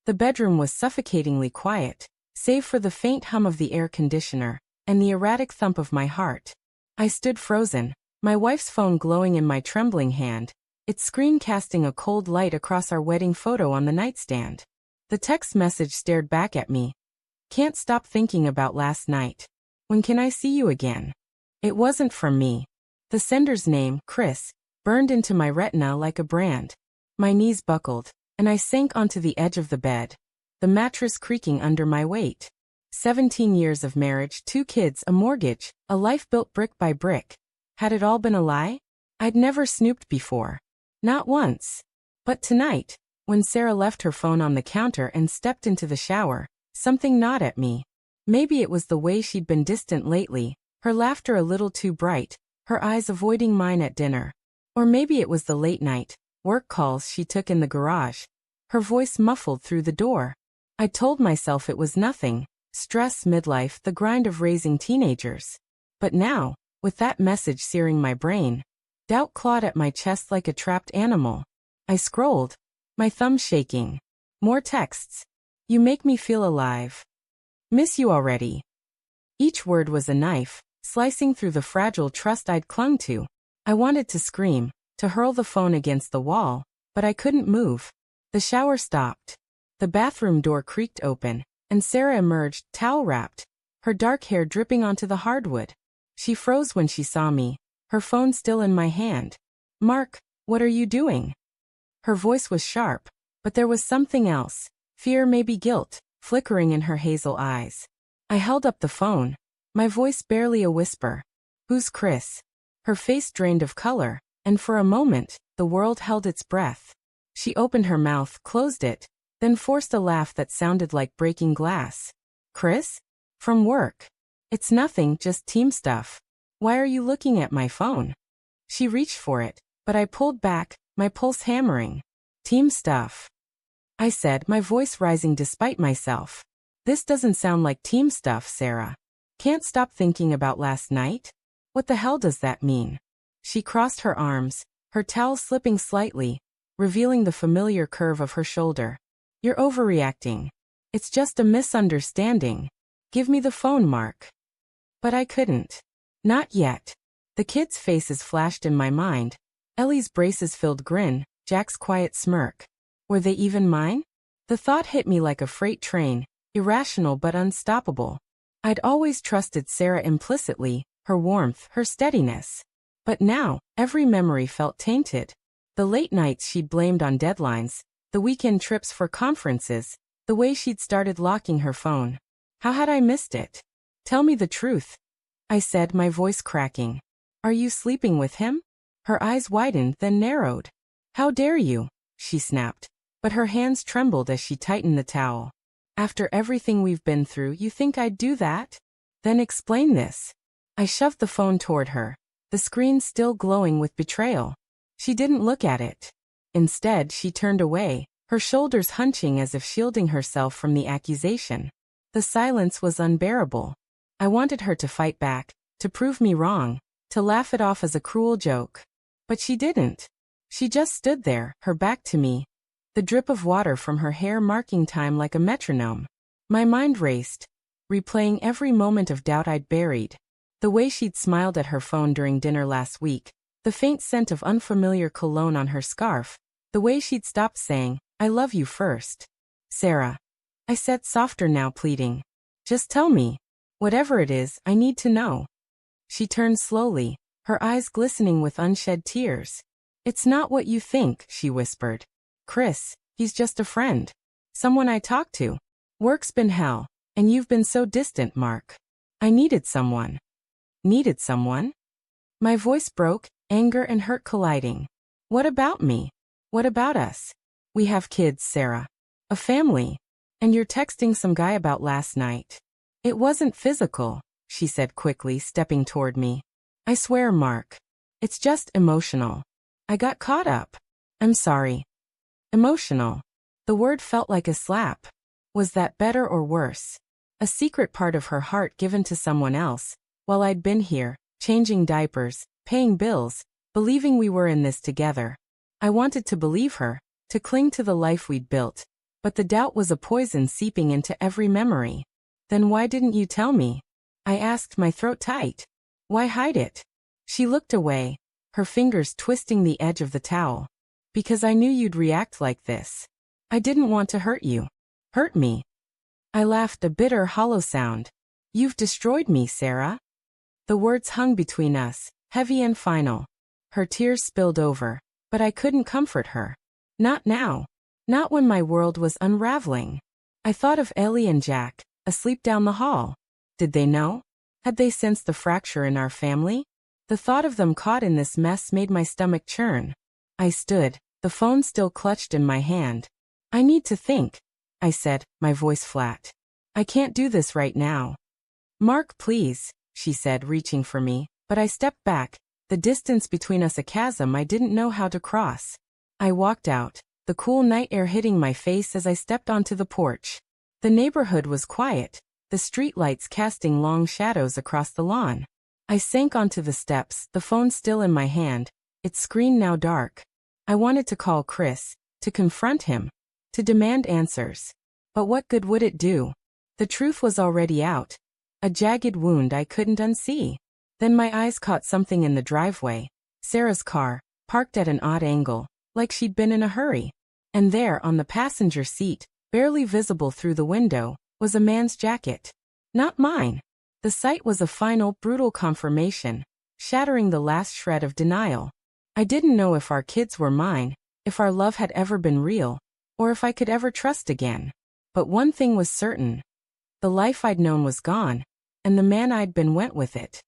The bedroom was suffocatingly quiet, save for the faint hum of the air conditioner and the erratic thump of my heart. I stood frozen, my wife's phone glowing in my trembling hand, its screen casting a cold light across our wedding photo on the nightstand. The text message stared back at me. Can't stop thinking about last night. When can I see you again? It wasn't from me. The sender's name, Chris, burned into my retina like a brand. My knees buckled, and I sank onto the edge of the bed, the mattress creaking under my weight. 17 years of marriage, 2 kids, a mortgage, a life built brick by brick. Had it all been a lie? I'd never snooped before. Not once. But tonight, when Sarah left her phone on the counter and stepped into the shower, something gnawed at me. Maybe it was the way she'd been distant lately, her laughter a little too bright, her eyes avoiding mine at dinner. Or maybe it was the late-night work calls she took in the garage, her voice muffled through the door. I told myself it was nothing, stress, midlife, the grind of raising teenagers. But now, with that message searing my brain, doubt clawed at my chest like a trapped animal. I scrolled, my thumb shaking. More texts. You make me feel alive. Miss you already. Each word was a knife, slicing through the fragile trust I'd clung to. I wanted to scream, to hurl the phone against the wall, but I couldn't move. The shower stopped. The bathroom door creaked open, and Sarah emerged, towel-wrapped, her dark hair dripping onto the hardwood. She froze when she saw me, her phone still in my hand. Mark, what are you doing? Her voice was sharp, but there was something else, fear, maybe guilt, flickering in her hazel eyes. I held up the phone, my voice barely a whisper. Who's Chris? Her face drained of color, and for a moment, the world held its breath. She opened her mouth, closed it, then forced a laugh that sounded like breaking glass. Chris? From work. It's nothing, just team stuff. Why are you looking at my phone? She reached for it, but I pulled back, my pulse hammering. Team stuff, I said, my voice rising despite myself. This doesn't sound like team stuff, Sarah. Can't stop thinking about last night? What the hell does that mean? She crossed her arms, her towel slipping slightly, revealing the familiar curve of her shoulder. You're overreacting. It's just a misunderstanding. Give me the phone, Mark. But I couldn't. Not yet. The kids' faces flashed in my mind. Ellie's braces-filled grin, Jack's quiet smirk. Were they even mine? The thought hit me like a freight train, irrational but unstoppable. I'd always trusted Sarah implicitly, her warmth, her steadiness. But now, every memory felt tainted. The late nights she'd blamed on deadlines, the weekend trips for conferences, the way she'd started locking her phone. How had I missed it? Tell me the truth, I said, my voice cracking. Are you sleeping with him? Her eyes widened, then narrowed. How dare you? She snapped, but her hands trembled as she tightened the towel. After everything we've been through, you think I'd do that? Then explain this. I shoved the phone toward her, the screen still glowing with betrayal. She didn't look at it. Instead, she turned away, her shoulders hunching as if shielding herself from the accusation. The silence was unbearable. I wanted her to fight back, to prove me wrong, to laugh it off as a cruel joke. But she didn't. She just stood there, her back to me, the drip of water from her hair marking time like a metronome. My mind raced, replaying every moment of doubt I'd buried. The way she'd smiled at her phone during dinner last week, the faint scent of unfamiliar cologne on her scarf, the way she'd stopped saying, I love you first. Sarah, I said, softer now, pleading. Just tell me. Whatever it is, I need to know. She turned slowly, her eyes glistening with unshed tears. It's not what you think, she whispered. Chris, he's just a friend. Someone I talk to. Work's been hell, and you've been so distant, Mark. I needed someone. Needed someone? My voice broke, anger and hurt colliding. What about me? What about us? We have kids, Sarah. A family. And you're texting some guy about last night. It wasn't physical, she said quickly, stepping toward me. I swear, Mark. It's just emotional. I got caught up. I'm sorry. Emotional. The word felt like a slap. Was that better or worse? A secret part of her heart given to someone else, while I'd been here, changing diapers, paying bills, believing we were in this together. I wanted to believe her, to cling to the life we'd built, But the doubt was a poison seeping into every memory. Then why didn't you tell me? I asked, my throat tight. Why hide it? She looked away, her fingers twisting the edge of the towel. Because I knew you'd react like this. I didn't want to hurt you. Hurt me. I laughed, a bitter, hollow sound. You've destroyed me, Sarah. The words hung between us, heavy and final. Her tears spilled over, but I couldn't comfort her. Not now. Not when my world was unraveling. I thought of Ellie and Jack, asleep down the hall. Did they know? Had they sensed the fracture in our family? The thought of them caught in this mess made my stomach churn. I stood, the phone still clutched in my hand. I need to think, I said, my voice flat. I can't do this right now. Mark, please, she said, reaching for me, but I stepped back, the distance between us a chasm I didn't know how to cross. I walked out, the cool night air hitting my face as I stepped onto the porch. The neighborhood was quiet, the streetlights casting long shadows across the lawn. I sank onto the steps, the phone still in my hand, its screen now dark. I wanted to call Chris, to confront him, to demand answers. But what good would it do? The truth was already out. A jagged wound I couldn't unsee. Then my eyes caught something in the driveway. Sarah's car, parked at an odd angle, like she'd been in a hurry. And there, on the passenger seat, barely visible through the window, was a man's jacket. Not mine. The sight was a final, brutal confirmation, shattering the last shred of denial. I didn't know if our kids were mine, if our love had ever been real, or if I could ever trust again. But one thing was certain. The life I'd known was gone, and the man I'd been went with it.